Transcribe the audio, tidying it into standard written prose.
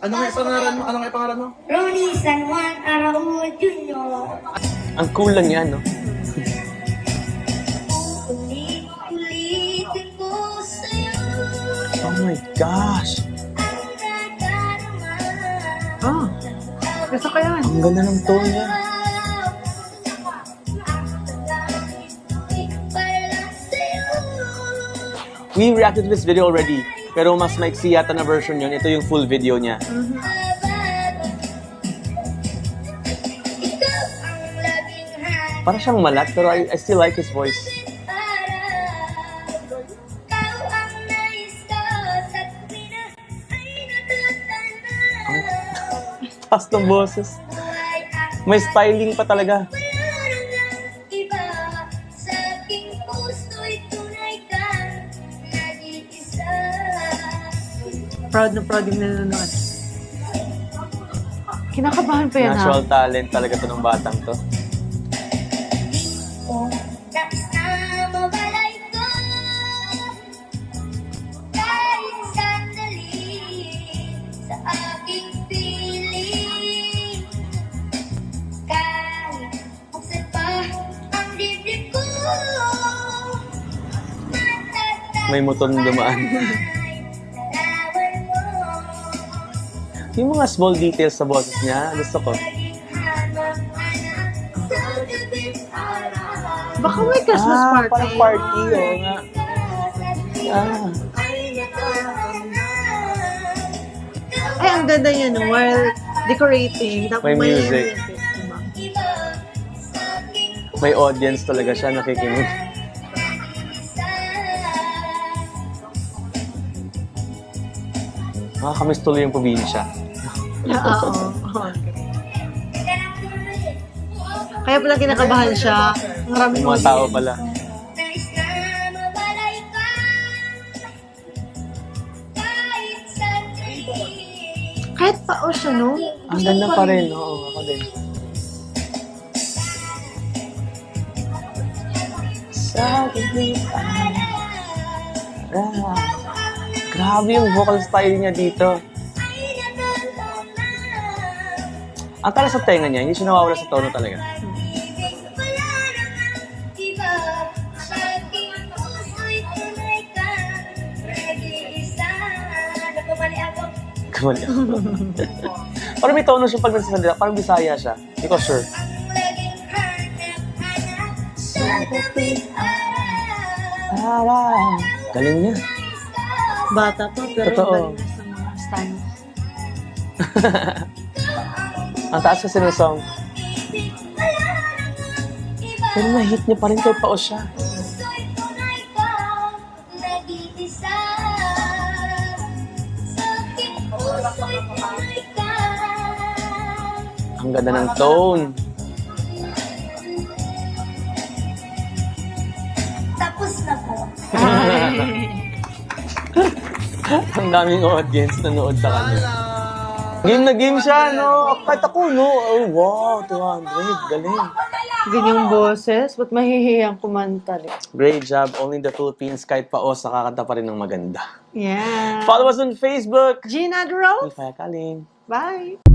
Ano nga yung pangalan mo? Ano nga yung pangalan mo? Ronnie San Juan Araújo Jr. Ang cool lang yan, no? Ulit-ulitin ko sa'yo Oh my gosh! ang nadarama. Ah, gusto ko yan. Ang ganda ng tone niya. We reacted to this video already, pero mas maiksi yata na version yun. Ito yung full video niya. Para siyang malat, pero I still like his voice. Taas ng boses. May styling pa talaga. Proud na proud yung nanonood. Kinakabahan pa yan, Natural talent talaga to ng batang to. May motor na dumaan. Yung mga small details sa boses niya, gusto ko. Baka may Christmas party. Parang party, oo nga. Ay, ang ganda niya, no? While decorating. Tapos May music. diba? May audience talaga siya nakikinig. Makakamiss tuloy yung probinsya. Oo. Okay. Kaya pala kinakabahan siya. Maraming Yung mga tao pala. Kahit pa siya, no? Ang ganda pa rin, oo, ako din. Sa gabi grabe yung vocal style niya dito. Ang talas sa tenga niya, hindi siya nawawala sa tono talaga. Kamali ako. Parang may tono siya pag nagsasalita, parang Bisaya siya. Hindi ko sure. Galing niya. Bata pa, pero Totoo. galing na sa mga styles. Ang taas kasi ng song. Pero na-hit niya pa rin kay Pao siya. Ang ganda ng tone. Tapos na po. Ang daming audience nanood sa kanya. Game na game siya, no? Kahit ako, no? Oh, wow, 200. Galing. Ganyang boses, ba't mahihiyang kumanta rin? Great job. Only in the Philippines, kahit Paos, nakakanta pa rin ng maganda. Yeah. Follow us on Facebook. Gina Rose. Ifaya Kaling. Bye.